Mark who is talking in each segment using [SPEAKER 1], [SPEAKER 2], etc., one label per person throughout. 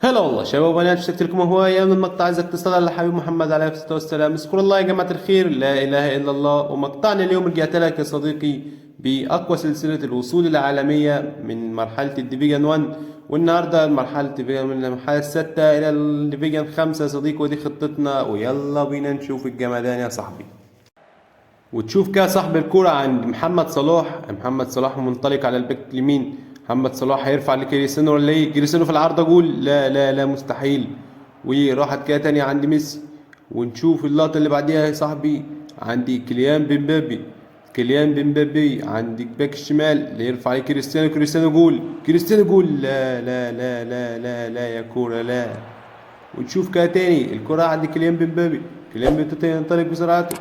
[SPEAKER 1] هلا والله شباب وبنات، اشتقت لكم هواية من المقطع. عايزك تصل على الحبيب محمد عليه الصلاة والسلام. اذكر الله يا جماعة الخير، لا إله إلا الله. ومقطعنا اليوم رجعت لك يا صديقي بأقوى سلسلة الوصول العالمية من مرحلة الديفيجن 1، والنهاردة من المرحلة الستة إلى الديفيجن 5 يا صديقي، ودي خطتنا. ويلا بينا نشوف الجمدان يا صاحبي. وتشوف كده صاحب الكرة عند محمد صلاح. محمد صلاح منطلق على الباك اليمين. محمد صلاح هيرفع لكريستيانو ولا ايه؟ كريستيانو في العارضة جول. لا لا لا مستحيل. وراحت كده تانية عند ميسي. ونشوف اللقطة اللي بعديها يا صاحبي. عندي كيليان بمبابي. كيليان بمبابي عندك باك الشمال اللي يرفع عليه كريستيانو. كريستيانو جول. كريستيانو جول. لا لا لا لا لا لا يا كورة لا. ونشوف كده تاني الكرة عند كيليان بمبابي. كيليان بمبابي ينطلق بسرعته.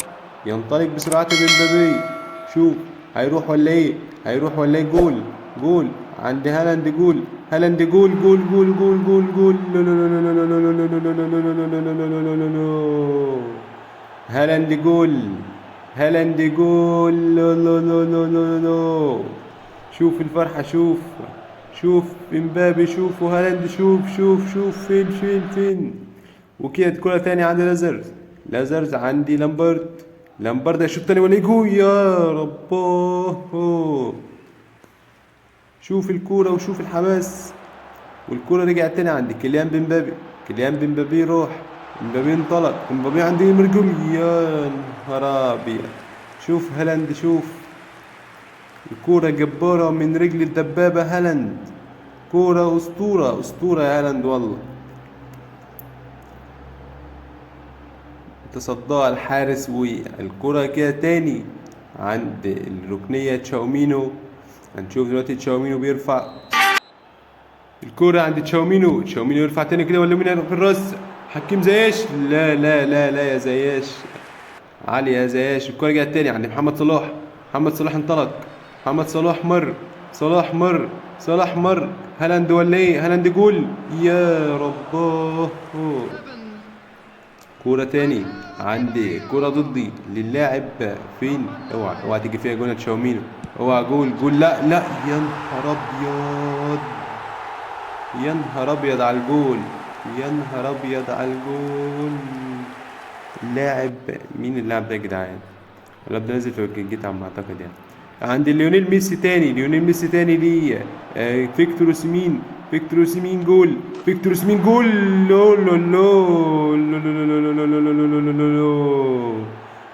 [SPEAKER 1] ينطلق بسرعته بمبابي. شوف هيروح ولا ايه؟ هيروح ولا ايه؟ جول. جول عند هالاند. جول. هالاند جول جول جول جول جول جول. هالاند جول. هالاند جول. شوف الفرحة. شوف. شوف امبابي. شوف وهالاند. شوف شوف شوف فين فين فين. وكده كرة تاني عند لازارز. لازارز عندي لامبرد. لامبرد هيشوط تاني ولا يجو؟ يا رباه. شوف الكورة وشوف الحماس. والكورة رجعت تاني عند كيليان بمبابي. كيليان بمبابي روح. مبابي انطلق. مبابي عندي مرجول. يا نهار ابيض. شوف هالاند. شوف الكورة جبارة من رجل الدبابة هالاند. كورة أسطورة. أسطورة يا هالاند والله. تصدى الحارس. والكرة كده تاني عند الركنية تشاومينو. هنشوف دلوقتي تشاومينو بيرفع الكرة عند تشاومينو. تشاومينو يرفع تاني كده ولا مين في الراس؟ حكيم زياش. لا لا لا لا يا زياش. علي يا زياش. الكرة جت تاني عند محمد صلاح. محمد صلاح انطلق. محمد صلاح مر. صلاح مر. صلاح مر. هالاند ولا ايه؟ هالاند جول. يا رباه. كورة تاني عندي. كورة ضدي للاعب فين؟ اوعى اوعى تيجي فيها جول تشاومينو. اوعى جول. جول. لا لا. يا نهار ابيض. يا نهار ابيض على الجول. يا نهار ابيض على الجول. اللاعب مين اللاعب ده يا جدعان؟ اللاعب ده نازل في الجيت على ما اعتقد يعني. عندي ليونيل ميسي تاني. ليونيل ميسي تاني ليه فيكتور اوسيمين. فيكتور اوسيمين جول. فيكتور اوسيمين جول. لو لو لو لو لو لو لو لو لو لو.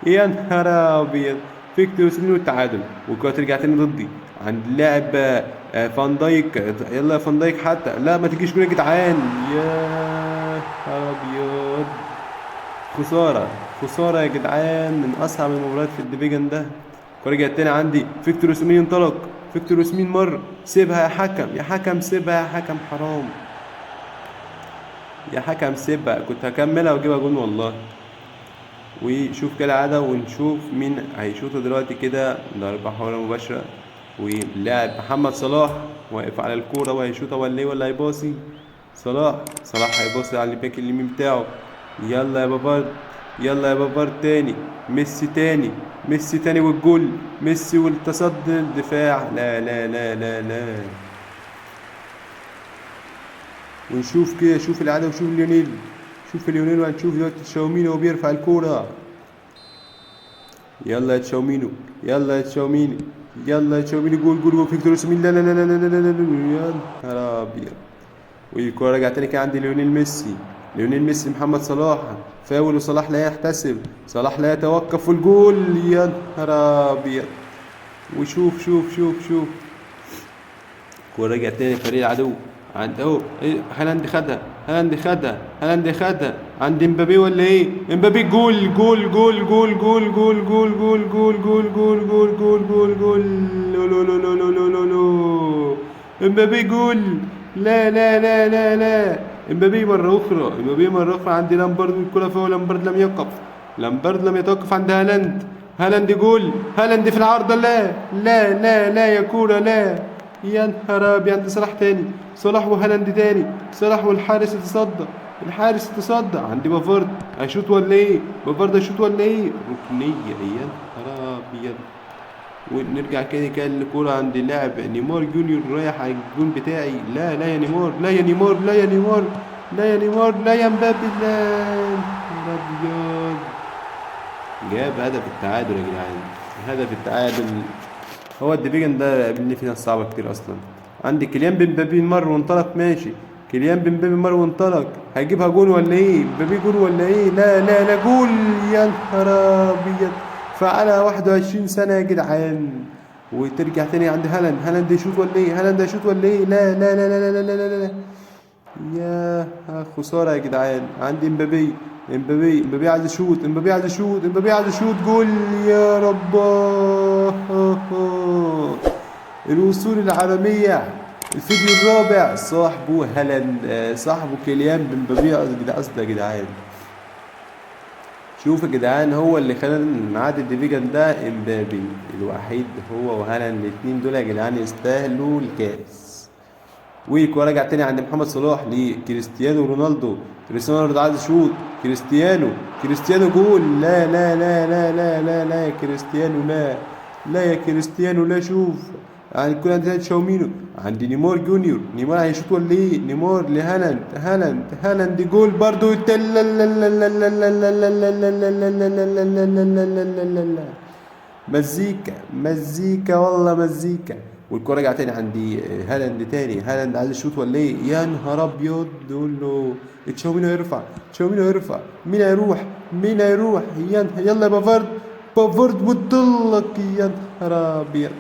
[SPEAKER 1] يا نهار ابيض. فيكتور اوسيمين والتعادل. والكرة ترجع تاني ضدي عند اللاعب فان دايك. يلا يا فان دايك حتى. لا ما تجيش جول يا جدعان. يا نهار ابيض. خسارة. خسارة يا جدعان من أصعب المباريات في الديفيجن ده. ورجع تاني عندي فيكتور اوسيمين انطلق. فيكتور اوسيمين مر. سيبها يا حكم. يا حكم سيبها يا حكم حرام. يا حكم سيبها. كنت هكملها واجيبها جون والله. وشوف كالعادة ونشوف مين هيشوطه دلوقتي كده. ضربة حرة مباشرة. واللاعب محمد صلاح واقف على الكورة وهيشوطها ولا ايه؟ ولا هيباصي؟ صلاح. صلاح هيباصي على الباك اليمين بتاعه. يلا يا بابار. يلا يا بابار تاني. ميسي تاني. ميسي تاني والجول. ميسي والتصدي الدفاع. لا لا لا لا لا. ونشوف كده. شوف العادة وشوف ليونيل. شوف ليونيل. وهنشوف دلوقتي تشاومينو وهو بيرفع الكورة. يلا يا تشاومينو. يلا يا تشاومينو. يلا يا تشاومينو. جول جول جول. فيكتور اوسيمين. لا لا لا لا لا لا لا لا. يا نهار ابيض. والكورة رجعت تاني كده عند ليونيل ميسي. ليونيل ميسي محمد صلاح. فاول وصلاح لا يحتسب. صلاح لا يتوقف والجول. يا نهار ابيض. وشوف شوف شوف شوف. الكورة رجعت تاني فريق العدو. عند اهو هالاند خدها. هالاند خدها. هالاند خدها عند امبابي ولا ايه؟ امبابي جول جول جول جول جول جول جول جول جول جول جول جول جول جول جول. لو لو لو لو لو لو لو. امبابي جول. لا لا لا لا لا. امبابي مرة أخرى. امبابي مرة أخرى عند لامبرد. والكرة فهو لامبرد لم يقف. لامبرد لم يتوقف عند هالاند. هالاند جول. هالاند في العارضة. لا لا لا لا يا كورة لا. يا نهار أبيض. عند صلاح تاني. صلاح وهالاند تاني. صلاح والحارس يتصدى. الحارس يتصدى عند بافارد. هيشوط ولا ايه؟ بافارد هيشوط ولا ايه؟ ركنية. يا نهار أبيض. ونرجع كده كان الكورة عند اللاعب نيمار جونيور رايح على الجون بتاعي. لا لا يا نيمار. لا يا نيمار. لا يا نيمار. لا يا نيمار، لا يا مبابي، لا يا نهار ابيض. جاب هدف التعادل يا جدعان، هدف التعادل. هو الديفيجن ده قابلني فينا صعبة كتير أصلا. عندي كيليان بن مر وانطلق، ماشي. كيليان بن مر وانطلق، هيجيبها جول ولا ايه؟ مبابي جول ولا ايه؟ لا لا لا، جول. يا نهار ابيض. فعلى 21 سنة يا جدعان. وترجع تاني عند هالاند، هالاند يشوط ولا ايه؟ هالاند يشوط ولا ايه؟ لا لا لا لا لا لا لا لا, لا. يا خسارة يا جدعان. عندي مبابي، مبابي عايز يشوط، مبابي عايز يشوط، مبابي عايز يشوط، جول. يا رباه. الوصول العالمية. الفيديو الرابع صاحبه هالاند، صاحبه كيليان مبابي قصدي يا جدعان. شوف يا جدعان، هو اللي خلى نعدي الديفيجن ده امبابي الوحيد، هو وهالاند الاتنين دول يا جدعان يستاهلوا الكاس. ويكو راجع تاني عند محمد صلاح لكريستيانو رونالدو. كريستيانو رونالدو عايز يشوط، كريستيانو جول. لا لا لا لا لا لا لا يا كريستيانو، لا لا يا كريستيانو، لا. شوف يعني كل عندنا تشاومينو، عندي نيمار جونيور، نيمار هيشوط ولا ايه؟ نيمار لهالاند، هالاند جول برضو. مزيكا مزيكا والله مزيكا. والكرة رجع تاني عندي هالاند تاني، هالاند عايز يشوط ولا ايه؟ يا نهار ابيض. يقول له تشاومينو يرفع، تشاومينو يرفع، مين هيروح؟ مين هيروح؟ يلا يا بافارد، بافارد بتطلق. يا نهار ابيض.